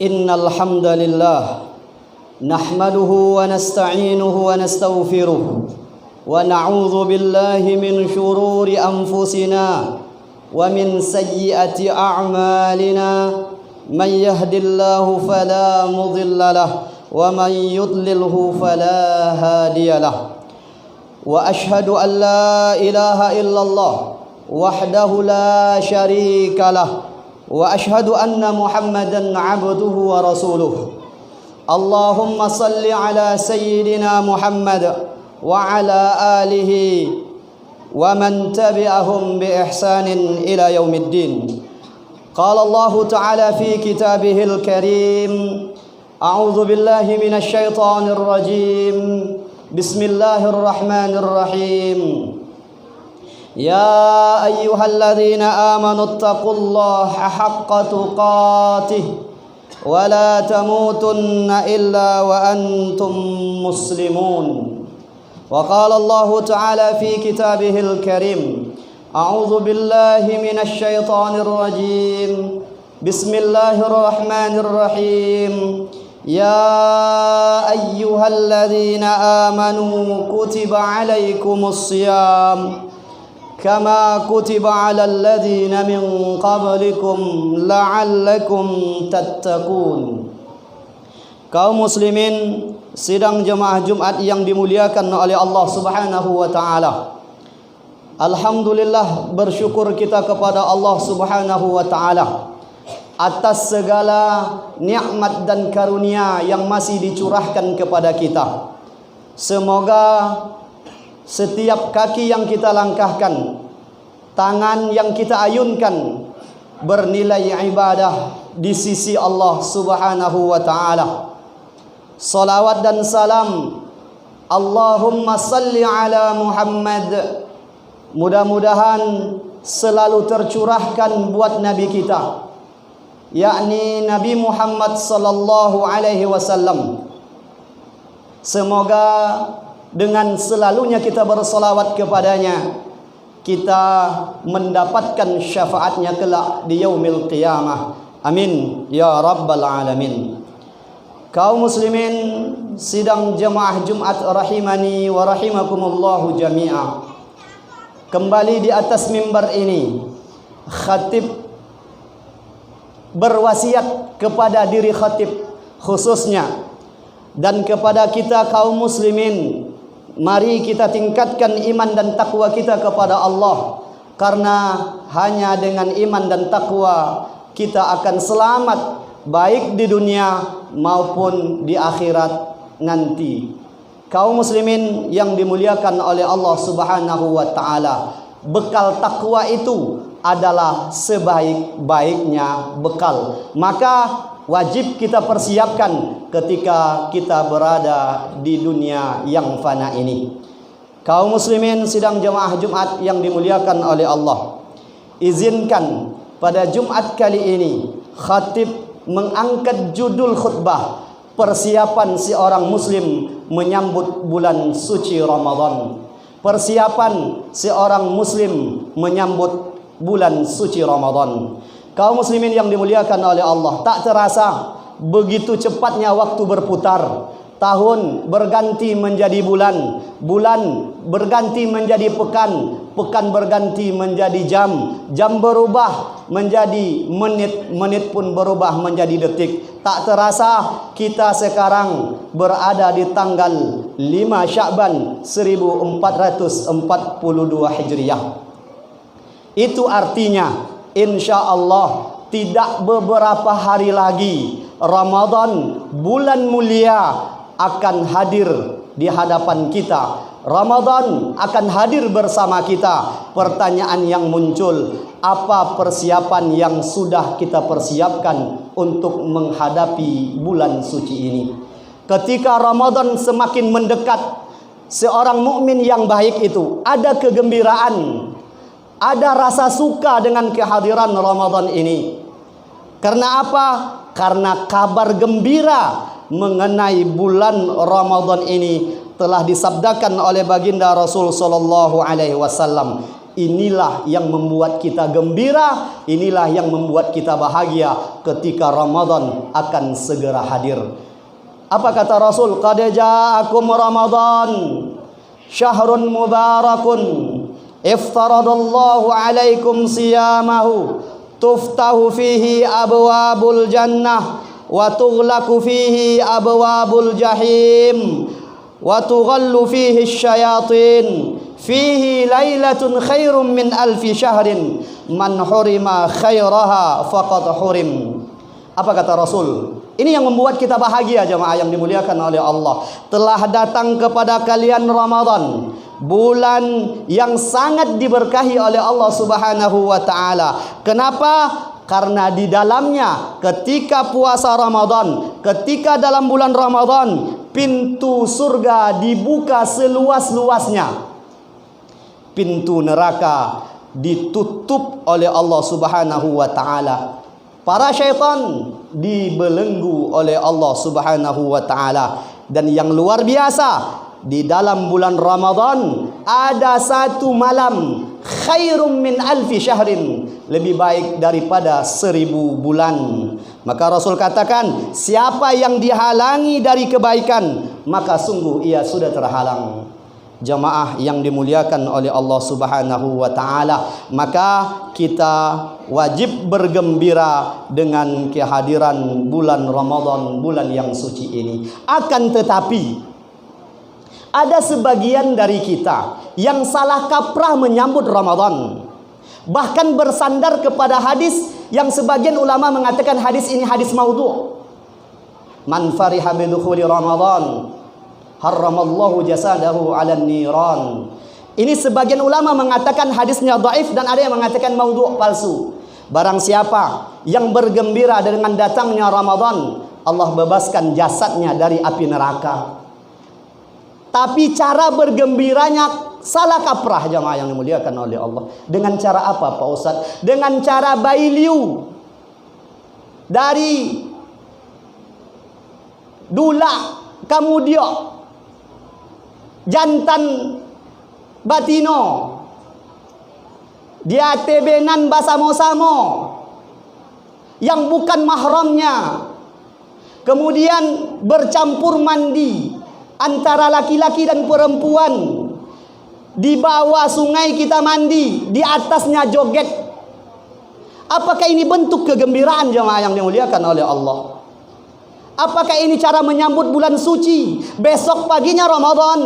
Innal hamdalillah nahmaduhu wa nasta'inuhu wa nastaghfiruh wa na'udzu billahi min shururi anfusina wa min sayyiati a'malina man yahdihillahu fala mudilla lahu wa man yudlilhu fala hadiya lahu wa ashhadu an la ilaha illallah wahdahu la syarika lahu wa ashhadu anna Muhammadan abduhu wa rasuluh. Allahumma salli ala sayyidina Muhammad wa ala alihi wa man tabi'ahum bi ihsanin ila yaumiddin. Qala Allah ta'ala fi kitabihil karim, a'udzu billahi minasy syaithanir rajim. Bismillahirrahmanirrahim. Ya ayyuhalladzina amanu taqullaha haqqa tuqatih wa la tamutunna illa wa antum muslimun. Wa qala Allah ta'ala fi kitabihil karim, a'udzu billahi minasy syaithanir rajim. Bismillahirrahmanirrahim. Ya ayyuhalladzina amanu kutiba alaikumus shiyam kama kutiba alal ladzina min qablikum la'allakum tattaqun. Kaum muslimin sidang jemaah Jumat yang dimuliakan oleh Allah Subhanahu wa taala. Alhamdulillah, bersyukur kita kepada Allah Subhanahu wa taala atas segala nikmat dan karunia yang masih dicurahkan kepada kita. Semoga setiap kaki yang kita langkahkan, tangan yang kita ayunkan bernilai ibadah di sisi Allah Subhanahu wa taala. Salawat dan salam Allahumma salli ala Muhammad mudah-mudahan selalu tercurahkan buat Nabi kita, yakni Nabi Muhammad sallallahu alaihi wasallam. Semoga dengan selalunya kita bersolawat kepadanya, kita mendapatkan syafaatnya kelak di yaumil qiyamah. Amin ya rabbal alamin. Kaum muslimin sidang jemaah Jumat rahimani wa rahimakumullahu jami'a. Kembali di atas mimbar ini, khatib berwasiat kepada diri khatib khususnya dan kepada kita kaum muslimin, mari kita tingkatkan iman dan takwa kita kepada Allah, karena hanya dengan iman dan takwa kita akan selamat baik di dunia maupun di akhirat nanti. Kaum muslimin yang dimuliakan oleh Allah Subhanahu wa taala, bekal takwa itu adalah sebaik-baiknya bekal. Maka wajib kita persiapkan ketika kita berada di dunia yang fana ini. Kaum muslimin sidang jemaah Jumat yang dimuliakan oleh Allah, izinkan pada Jumat kali ini khatib mengangkat judul khutbah persiapan seorang muslim menyambut bulan suci Ramadan. Persiapan seorang muslim menyambut bulan suci Ramadan. Kaum muslimin yang dimuliakan oleh Allah, tak terasa begitu cepatnya waktu berputar. Tahun berganti menjadi bulan, bulan berganti menjadi pekan, pekan berganti menjadi jam, jam berubah menjadi menit, menit pun berubah menjadi detik. Tak terasa kita sekarang berada di tanggal 5 Sya'ban 1442 Hijriah. Itu artinya insya Allah tidak beberapa hari lagi Ramadan, bulan mulia, akan hadir di hadapan kita. Ramadan akan hadir bersama kita. Pertanyaan yang muncul, apa persiapan yang sudah kita persiapkan untuk menghadapi bulan suci ini? Ketika Ramadan semakin mendekat, seorang mukmin yang baik itu ada kegembiraan, ada rasa suka dengan kehadiran Ramadan ini. Karena apa? Karena kabar gembira mengenai bulan Ramadan ini telah disabdakan oleh baginda Rasul sallallahu alaihi wasallam. inilah yang membuat kita gembira, inilah yang membuat kita bahagia ketika Ramadan akan segera hadir. Apa kata Rasul? Qad ja'akum Ramadan syahrun mubarakun iftaradallahu alaikum siyamahu tuftahu fihi abwabul jannah wa tughlaqu fihi abwabul jahim wa tughallu fihi syayatin fihi lailatun khairum min alfi syahrin man hurima khairaha faqad hurim. Apa kata Rasul? Ini yang membuat kita bahagia jemaah yang dimuliakan oleh Allah. Telah datang kepada kalian Ramadan, bulan yang sangat diberkahi oleh Allah Subhanahu wa taala. Kenapa? Karena di dalamnya ketika puasa Ramadan, ketika dalam bulan Ramadan, pintu surga dibuka seluas-luasnya. Pintu neraka ditutup oleh Allah Subhanahu wa taala. Para syaitan dibelenggu oleh Allah Subhanahu wa taala. Dan yang luar biasa, di dalam bulan Ramadan ada satu malam khairum min alfi syahrin, lebih baik daripada 1000 bulan. Maka Rasul katakan, siapa yang dihalangi dari kebaikan, maka sungguh ia sudah terhalang. Jamaah yang dimuliakan oleh Allah Subhanahu wa taala, maka kita wajib bergembira dengan kehadiran bulan Ramadan, bulan yang suci ini. Akan tetapi ada sebagian dari kita yang salah kaprah menyambut Ramadan, bahkan bersandar kepada hadis yang sebagian ulama mengatakan hadis ini hadis maudhu. Man fariha bidukhuli Ramadan haramallahu jasadahu 'alan niran. Ini sebagian ulama mengatakan hadisnya dhaif dan ada yang mengatakan maudhu, palsu. Barang siapa yang bergembira dengan datangnya Ramadan, Allah bebaskan jasadnya dari api neraka. Tapi cara bergembiranya salah kaprah jamaah yang dimuliakan oleh Allah. Dengan cara apa Pak Ustaz? Dengan cara bailiu dari dula kamudio jantan batino dia tebenan basamo-samo yang bukan mahramnya, kemudian bercampur mandi antara laki-laki dan perempuan di bawah sungai kita mandi, di atasnya joget. Apakah ini bentuk kegembiraan jemaah yang dimuliakan oleh Allah? Apakah ini cara menyambut bulan suci? Besok paginya Ramadan,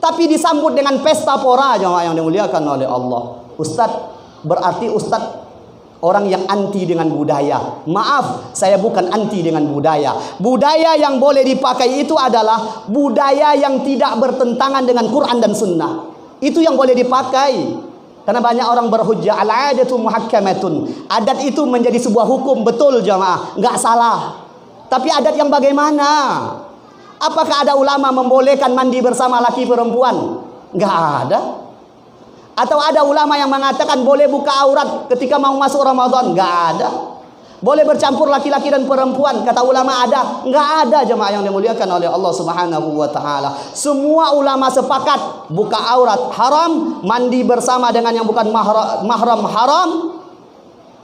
tapi disambut dengan pesta pora jemaah yang dimuliakan oleh Allah. Ustadz, berarti Ustadz orang yang anti dengan budaya. Maaf, saya bukan anti dengan budaya. Budaya yang boleh dipakai itu adalah budaya yang tidak bertentangan dengan Quran dan Sunnah. Itu yang boleh dipakai. Karena banyak orang berhujjah al-adatu muhakkamatun. Adat itu menjadi sebuah hukum, betul jemaah, nggak salah. Tapi adat yang bagaimana? Apakah ada ulama membolehkan mandi bersama laki perempuan? Nggak ada. Atau ada ulama yang mengatakan boleh buka aurat ketika mau masuk Ramadan? Nggak ada. Boleh bercampur laki-laki dan perempuan? Kata ulama ada? Nggak ada jemaah yang dimuliakan oleh Allah Subhanahu wa taala. Semua ulama sepakat buka aurat haram, mandi bersama dengan yang bukan mahram haram.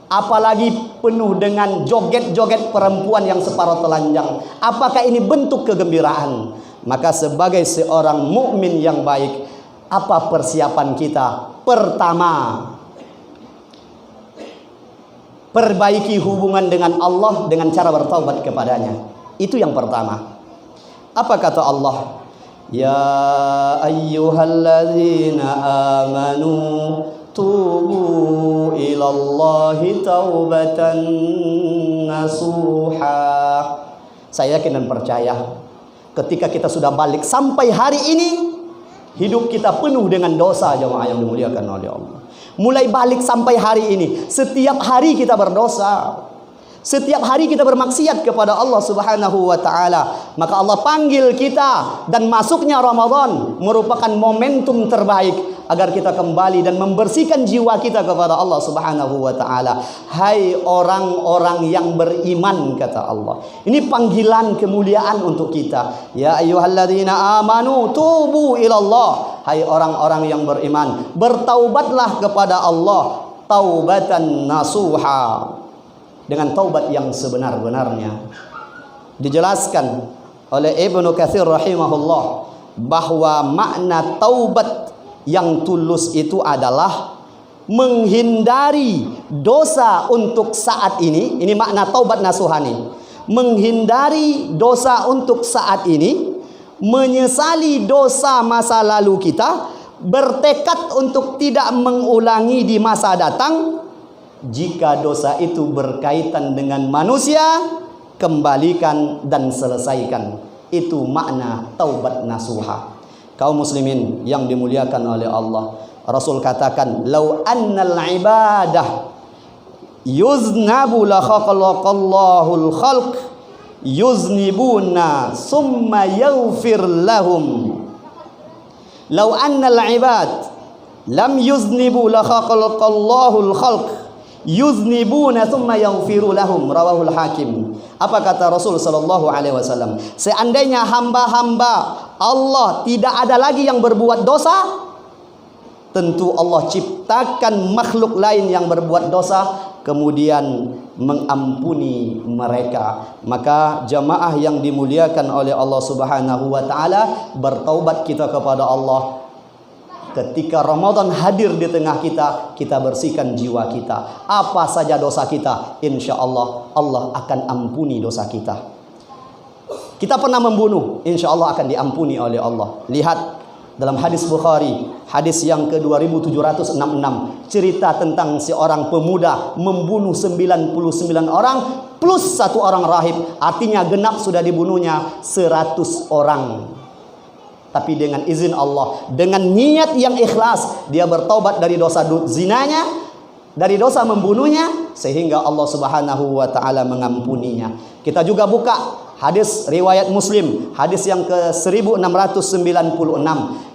Apalagi penuh dengan joget-joget perempuan yang separuh telanjang. Apakah ini bentuk kegembiraan? Maka sebagai seorang mukmin yang baik, apa persiapan kita? Pertama, perbaiki hubungan dengan Allah dengan cara bertaubat kepadanya. Itu yang pertama. Apa kata Allah? Ya ayyuhalladzina amanu tubu ilallahi taubatan nasuha. Saya yakin dan percaya, ketika kita sudah balik sampai hari ini, hidup kita penuh dengan dosa jemaah yang dimuliakan oleh Allah. Mulai balik sampai hari ini, setiap hari kita berdosa. Setiap hari kita bermaksiat kepada Allah Subhanahu wa taala. Maka Allah panggil kita, dan masuknya Ramadan merupakan momentum terbaik agar kita kembali dan membersihkan jiwa kita kepada Allah Subhanahu wa taala. Hai orang-orang yang beriman, kata Allah. Ini panggilan kemuliaan untuk kita. Ya ayyuhalladzina amanu tubu ilallah. hai orang-orang yang beriman, bertaubatlah kepada Allah taubatan nasuha, dengan taubat yang sebenar-benarnya. Dijelaskan oleh Ibnu Katsir rahimahullah bahwa makna taubat yang tulus itu adalah menghindari dosa untuk saat ini. Ini makna taubat nasuhani. Menghindari dosa untuk saat ini, menyesali dosa masa lalu kita, bertekad untuk tidak mengulangi di masa datang. Jika dosa itu berkaitan dengan manusia, kembalikan dan selesaikan. Itu makna taubat nasuha. Kaum muslimin yang dimuliakan oleh Allah, Rasul katakan, "Lau annal ibadah yuznabu la khalaqallahul khalq yuznibuna summa yaghfir lahum." Lau annal ibad lam yuznibu la khalaqallahul khalq yuznibuna summa yaghfiru lahum. Rawahul Hakim. Apa kata Rasul sallallahu alaihi wasallam? Seandainya hamba-hamba Allah tidak ada lagi yang berbuat dosa, tentu Allah ciptakan makhluk lain yang berbuat dosa, kemudian mengampuni mereka. Maka jamaah yang dimuliakan oleh Allah Subhanahu wa taala, bertaubat kita kepada Allah. Ketika Ramadan hadir di tengah kita, kita bersihkan jiwa kita. Apa saja dosa kita, insya Allah Allah akan ampuni dosa kita. Kita pernah membunuh, insya Allah akan diampuni oleh Allah. Lihat dalam hadis Bukhari, hadis yang ke-2766, cerita tentang seorang pemuda membunuh 99 orang plus 1 orang rahib. Artinya genap sudah dibunuhnya 100 orang. Tapi dengan izin Allah, dengan niat yang ikhlas, dia bertaubat dari dosa zinanya, dari dosa membunuhnya, sehingga Allah Subhanahu wa taala mengampuninya. Kita juga buka hadis riwayat Muslim, hadis yang ke-1696.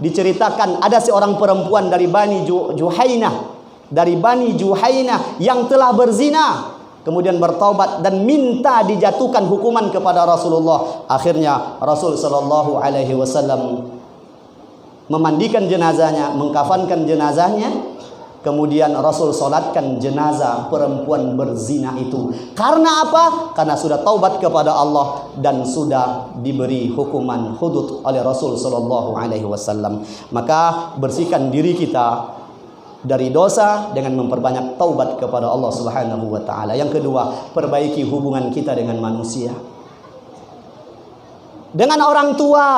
Diceritakan ada seorang perempuan dari Bani Juhainah yang telah berzina, kemudian bertaubat dan minta dijatuhkan hukuman kepada Rasulullah. Akhirnya Rasul sallallahu alaihi wasallam memandikan jenazahnya, mengkafankan jenazahnya, kemudian Rasul salatkan jenazah perempuan berzina itu. Karena apa? Karena sudah taubat kepada Allah dan sudah diberi hukuman hudud oleh Rasul sallallahu alaihi wasallam. Maka bersihkan diri kita dari dosa dengan memperbanyak taubat kepada Allah Subhanahu wa taala. Yang kedua, perbaiki hubungan kita dengan manusia. Dengan orang tua,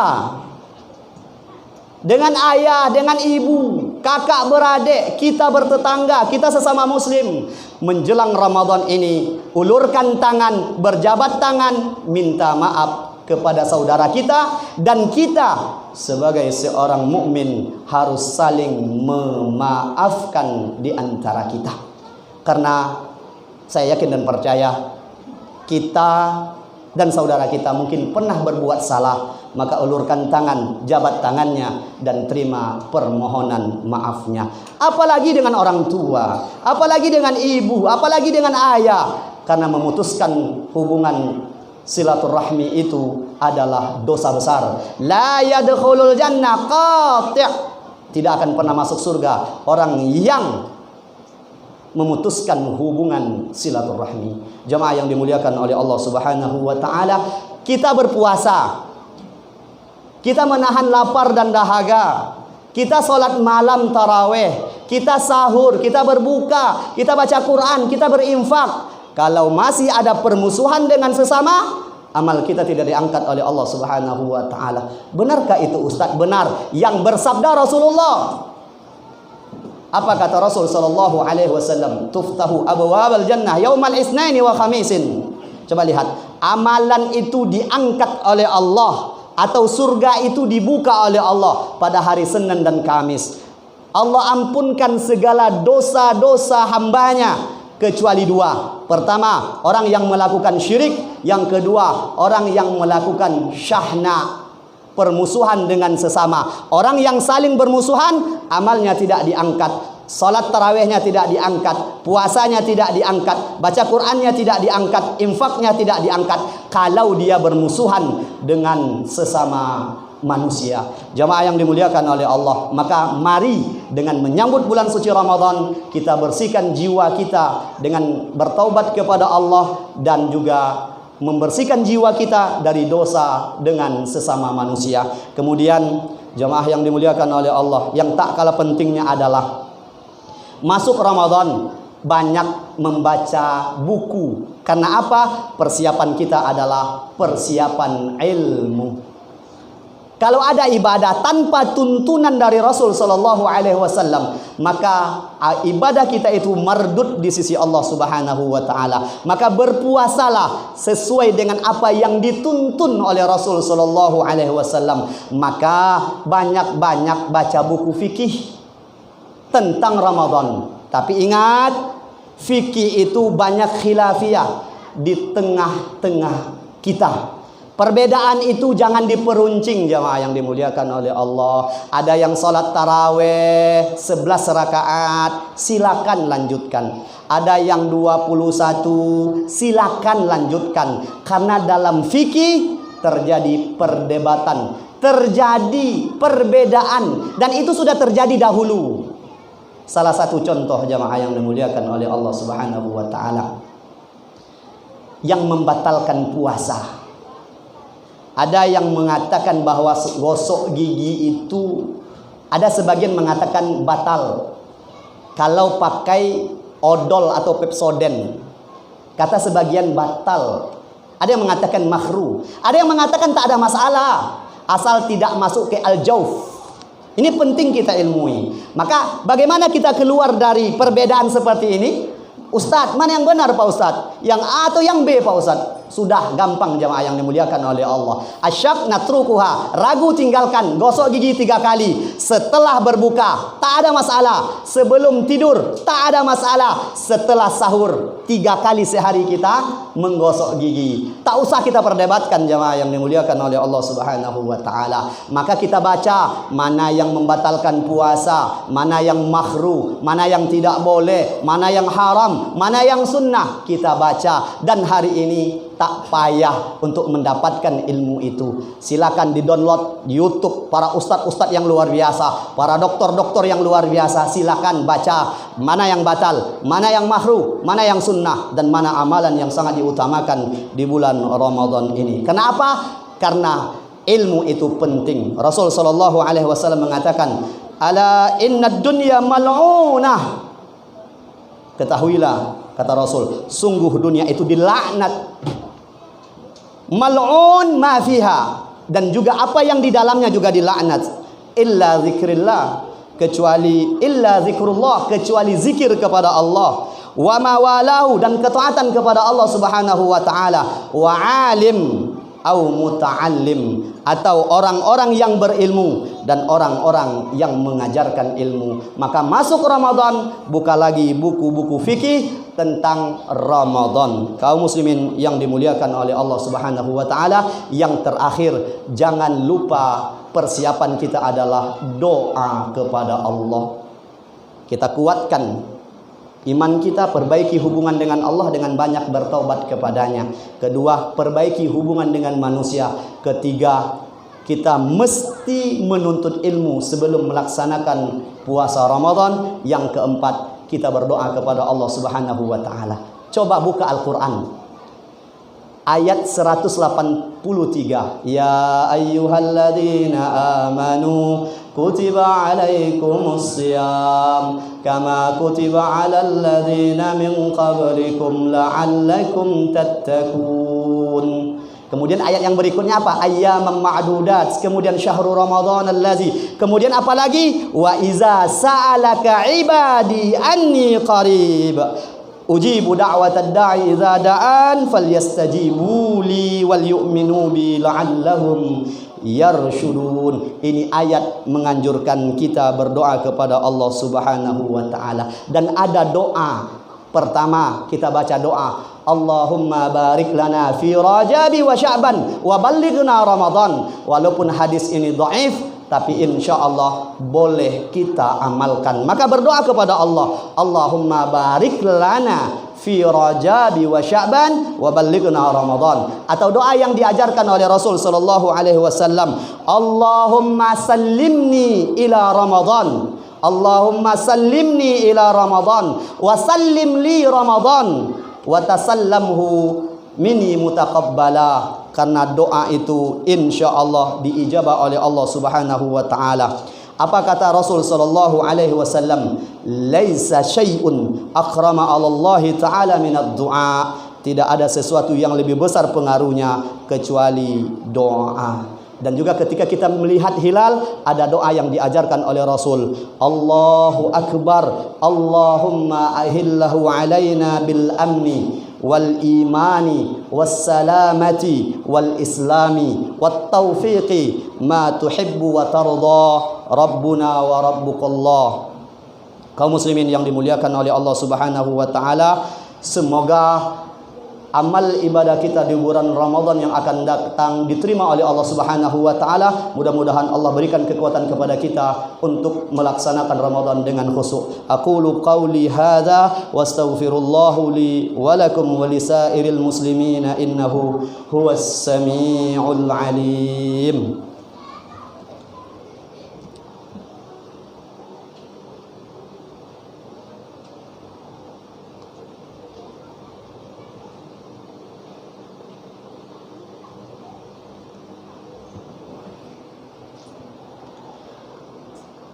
dengan ayah, dengan ibu, kakak beradik, kita bertetangga, kita sesama muslim. Menjelang Ramadan ini, ulurkan tangan, berjabat tangan, minta maaf kepada saudara kita, dan kita sebagai seorang mukmin harus saling memaafkan di antara kita. Karena saya yakin dan percaya kita dan saudara kita mungkin pernah berbuat salah, maka ulurkan tangan, jabat tangannya dan terima permohonan maafnya. Apalagi dengan orang tua, apalagi dengan ibu, apalagi dengan ayah, karena memutuskan hubungan silaturahmi itu adalah dosa besar. La yadkhulul jannah qati'. Tidak akan pernah masuk surga orang yang memutuskan hubungan silaturahmi. Jemaah yang dimuliakan oleh Allah Subhanahu wa taala, kita berpuasa, kita menahan lapar dan dahaga, kita sholat malam taraweh, kita sahur, kita berbuka, kita baca Quran, kita berinfak. Kalau masih ada permusuhan dengan sesama, amal kita tidak diangkat oleh Allah Subhanahu wa taala. Benarkah itu Ustaz? Benar. Yang bersabda Rasulullah. Apa kata Rasul sallallahu alaihi wasallam? Tuftahu abwabal jannah yaumal isnaini wa khamisin. Coba lihat, amalan itu diangkat oleh Allah atau surga itu dibuka oleh Allah pada hari Senin dan Kamis. Allah ampunkan segala dosa-dosa hambanya kecuali dua. Pertama, orang yang melakukan syirik. Yang kedua, orang yang melakukan syahna, permusuhan dengan sesama. Orang yang saling bermusuhan, amalnya tidak diangkat. Salat tarawihnya tidak diangkat, puasanya tidak diangkat, baca Qur'annya tidak diangkat, infaknya tidak diangkat. Kalau dia bermusuhan dengan sesama manusia. Jamaah yang dimuliakan oleh Allah, maka mari dengan menyambut bulan suci Ramadan kita bersihkan jiwa kita dengan bertaubat kepada Allah dan juga membersihkan jiwa kita dari dosa dengan sesama manusia. Kemudian jamaah yang dimuliakan oleh Allah, yang tak kalah pentingnya adalah masuk Ramadan banyak membaca buku. Karena apa? Persiapan kita adalah persiapan ilmu. Kalau ada ibadah tanpa tuntunan dari Rasul Sallallahu Alaihi Wasallam, maka ibadah kita itu mardud di sisi Allah Subhanahu Wa Taala. Maka berpuasalah sesuai dengan apa yang dituntun oleh Rasul Sallallahu Alaihi Wasallam. Maka banyak-banyak baca buku fikih tentang Ramadan. Tapi ingat, fikih itu banyak khilafiyah di tengah-tengah kita. Perbedaan itu jangan diperuncing jamaah yang dimuliakan oleh Allah. Ada yang sholat taraweh 11 rakaat, silakan lanjutkan. Ada yang 21, silakan lanjutkan. Karena dalam fikih terjadi perdebatan, terjadi perbedaan, dan itu sudah terjadi dahulu. Salah satu contoh jamaah yang dimuliakan oleh Allah Subhanahu wa taala yang membatalkan puasa. Ada yang mengatakan bahwa gosok gigi itu, ada sebagian mengatakan batal kalau pakai odol atau Pepsodent. Kata sebagian batal. Ada yang mengatakan makruh. Ada yang mengatakan tak ada masalah asal tidak masuk ke al-jauf. Ini penting kita ilmui. Maka bagaimana kita keluar dari perbedaan seperti ini? Ustadz, mana yang benar Pak Ustadz? Yang A atau yang B Pak Ustadz? Sudah gampang jamaah yang dimuliakan oleh Allah. Asyak natrukuha, ragu tinggalkan. Gosok gigi 3 kali setelah berbuka, tak ada masalah. Sebelum tidur, tak ada masalah. Setelah sahur, 3 kali sehari kita menggosok gigi. Tak usah kita perdebatkan jamaah yang dimuliakan oleh Allah Subhanahu wa taala. Maka kita baca mana yang membatalkan puasa, mana yang makruh, mana yang tidak boleh, mana yang haram, mana yang sunnah. Kita baca, dan hari ini tak payah untuk mendapatkan ilmu itu. Silakan di-download YouTube para ustadz-ustadz yang luar biasa, para dokter-dokter yang luar biasa. Silakan baca mana yang batal, mana yang makruh, mana yang sunnah, dan mana amalan yang sangat diutamakan di bulan Ramadan ini. Kenapa? Karena ilmu itu penting. Rasul sallallahu alaihi wasallam mengatakan, "Ala innad dunya mal'unah." Ketahuilah, kata Rasul, sungguh dunia itu dilaknat. Mal'un ma fiha, dan juga apa yang di dalamnya juga dilaknat. Illa zikrillah, kecuali illa zikrullah, kecuali zikir kepada Allah. Wa ma walahu, dan ketaatan kepada Allah Subhanahu wa taala. Wa alim au muta'allim, atau orang-orang yang berilmu dan orang-orang yang mengajarkan ilmu. Maka masuk Ramadan, buka lagi buku-buku fikih tentang Ramadan. Kaum muslimin yang dimuliakan oleh Allah Subhanahu wa taala, yang terakhir, jangan lupa persiapan kita adalah doa kepada Allah. Kita kuatkan iman kita, perbaiki hubungan dengan Allah dengan banyak bertaubat kepadanya. Kedua, perbaiki hubungan dengan manusia. Ketiga, kita mesti menuntut ilmu sebelum melaksanakan puasa Ramadan. Yang keempat, kita berdoa kepada Allah Subhanahu wa taala. Coba buka Al-Qur'an. Ayat 183. Ya ayyuhalladzina amanu kutiba alaikumus siyam kama kutiba alal ladzina min qablikum la'allakum tattaqun. Kemudian ayat yang berikutnya apa? Ayyaman ma'dudat. Kemudian syahrul ramadhan allazi. Kemudian apa lagi? Wa iza sa'alaka ibadi anni qarib ujibu da'watad da'i idza da'an falyastajibu li wal yu'minu bi la'allahum yarshudun. Ini ayat menganjurkan kita berdoa kepada Allah Subhanahu wa taala. Dan ada doa. Pertama, kita baca doa, Allahumma barik lana fi Rajabi wa Sya'ban wa ballighna Ramadan. Walaupun hadis ini dhaif, tapi insya Allah boleh kita amalkan. Maka berdoa kepada Allah, Allahumma barik lana fi Rajab wa Sya'ban wa ballighna Ramadan. Atau doa yang diajarkan oleh Rasul sallallahu alaihi wasallam, Allahumma sallimni ila Ramadan, Allahumma sallimni ila Ramadan wa sallim li Ramadan wa tasallamhu minni mutaqabbala. Karena doa itu insyaallah diijabah oleh Allah Subhanahu wa taala. Apa kata Rasul sallallahu alaihi wasallam? Laisa syai'un akrama 'ala Allah taala min ad-du'a. Tidak ada sesuatu yang lebih besar pengaruhnya kecuali doa. Dan juga ketika kita melihat hilal, ada doa yang diajarkan oleh Rasul. Allahu akbar, Allahumma ahillahu alaina bil amni wal imani was salamati wal islami wat taufiqi ma tuhibbu wa tarda rabbuna wa rabbukallah. Kaum muslimin yang dimuliakan oleh Allah Subhanahu wa taala, semoga amal ibadah kita di bulan Ramadan yang akan datang diterima oleh Allah Subhanahu wa taala. Mudah-mudahan Allah berikan kekuatan kepada kita untuk melaksanakan Ramadan dengan khusyuk. Aqulu qauli hadza wastaghfirullahu li wa lakum wa lisairil muslimina innahu huwas samiul alim.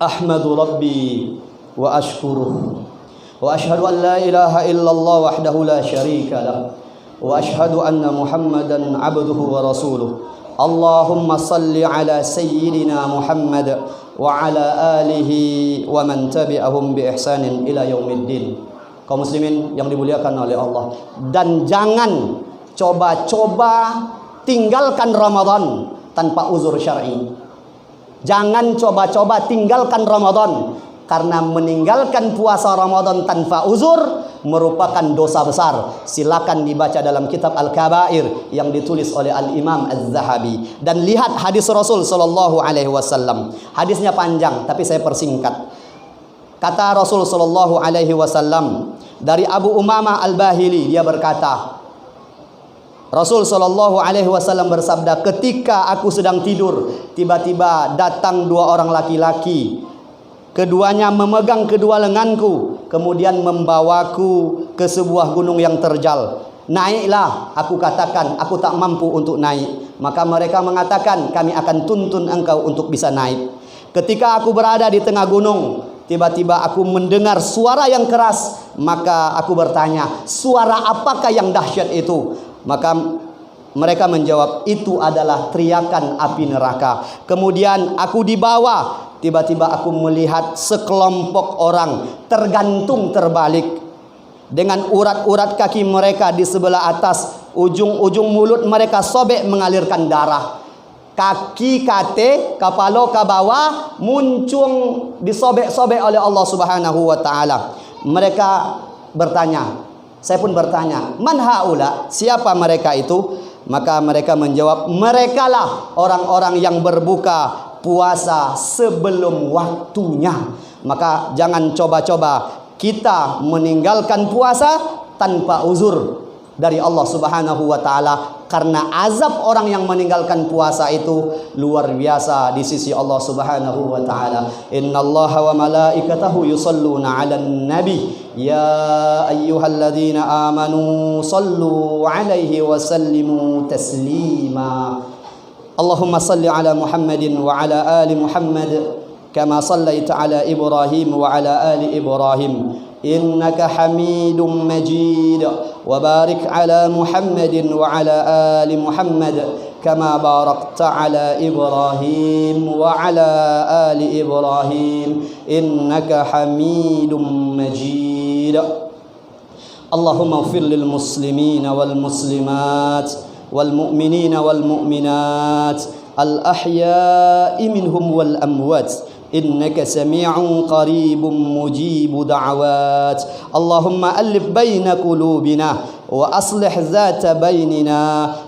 Ahmadu Rabbi wa ashkuruh wa ashhadu an la ilaha illallah wahdahu la syarika lah wa ashhadu anna Muhammadan abduhu wa rasuluh. Allahumma salli ala sayyidina Muhammad wa ala alihi wa man tabi'ahum bi ihsanin ila yaumiddin. Kaum muslimin yang dimuliakan oleh Allah, dan jangan coba-coba tinggalkan Ramadan tanpa uzur syar'i. Jangan coba-coba tinggalkan Ramadan, karena meninggalkan puasa Ramadan tanpa uzur merupakan dosa besar. Silakan dibaca dalam kitab Al-Kabair yang ditulis oleh Al-Imam Az-Zahabi, dan lihat hadis Rasul sallallahu alaihi wasallam. Hadisnya panjang tapi saya persingkat. Kata Rasul sallallahu alaihi wasallam dari Abu Umamah Al-Bahili, dia berkata, Rasul sallallahu alaihi wasallam bersabda, ketika aku sedang tidur, tiba-tiba datang dua orang laki-laki. Keduanya memegang kedua lenganku, kemudian membawaku ke sebuah gunung yang terjal. Naiklah, aku katakan, aku tak mampu untuk naik. Maka mereka mengatakan, kami akan tuntun engkau untuk bisa naik. Ketika aku berada di tengah gunung, tiba-tiba aku mendengar suara yang keras. Maka aku bertanya, suara apakah yang dahsyat itu? Maka mereka menjawab, itu adalah teriakan api neraka. Kemudian aku dibawa, tiba-tiba aku melihat sekelompok orang tergantung terbalik, dengan urat-urat kaki mereka di sebelah atas, ujung-ujung mulut mereka sobek mengalirkan darah. Kaki kate, kepala ke bawah, muncung disobek-sobek oleh Allah Subhanahu wa taala. Mereka bertanya, saya pun bertanya, man haula, siapa mereka itu? Maka mereka menjawab, merekalah orang-orang yang berbuka puasa sebelum waktunya. Maka jangan coba-coba kita meninggalkan puasa tanpa uzur dari Allah Subhanahu wa taala, karena azab orang yang meninggalkan puasa itu luar biasa di sisi Allah Subhanahu wa taala. Innallaha wa malaikatahu yusalluna 'alan nabi ya ayyuhalladzina amanu sallu 'alaihi wa sallimu taslima. Allahumma salli 'ala Muhammadin wa 'ala ali Muhammad kama sallaita 'ala Ibrahim wa 'ala ali Ibrahim innaka Hamidum Majid. وبارك على محمد وعلى آل محمد كما باركت على إبراهيم وعلى آل إبراهيم إنك حميد مجيد. اللهم اغفر للمسلمين والمسلمات والمؤمنين والمؤمنات الأحياء منهم والأموات إنك سميع قريب مجيب دعوات. اللهم ألف بين قلوبنا وأصلح ذات بيننا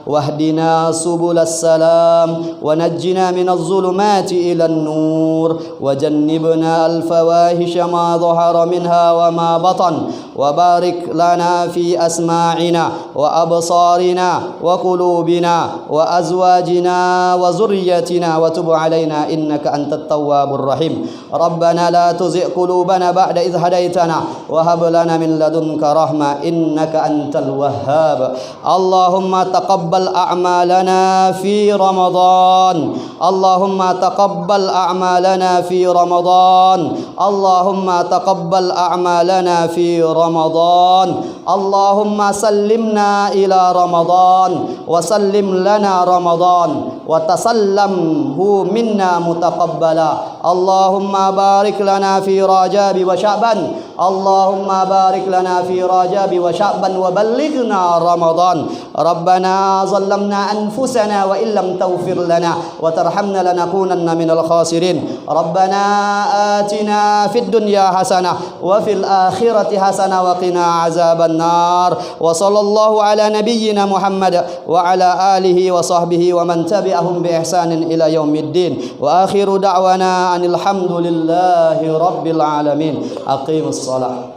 واهدنا سبل السلام ونجنا من الظلمات إلى النور وجنبنا الفواحش ما ظهر منها وما بطن وبارك لنا في أسماعنا وأبصارنا وقلوبنا وأزواجنا وذريتنا وتب علينا إنك أنت التواب الرحيم ربنا لا تزغ قلوبنا بعد إذ هديتنا وهب لنا من لدنك رحمة إنك أنت الوهاب اللهم تقبل أعمالنا في رمضان اللهم تقبل أعمالنا في رمضان اللهم تقبل أعمالنا في رمضان اللهم سلمنا إلى رمضان وسلم لنا رمضان وتسلمه منا متقبلا اللهم بارك لنا في رجب وشعبان اللهم بارك لنا في رجب وشعبان وبلغنا رمضان ربنا ظلمنا أنفسنا وإن لم تغفر لنا وترحمنا لنكونن من الخاسرين ربنا آتنا في الدنيا حسنة وفي الآخرة حسنة وقنا عذاب النار وصلى الله على نبينا محمد وعلى آله وصحبه ومن تبعهم بإحسان إلى يوم الدين وآخر دعوانا أن الحمد لله رب العالمين أقيموا الصلاة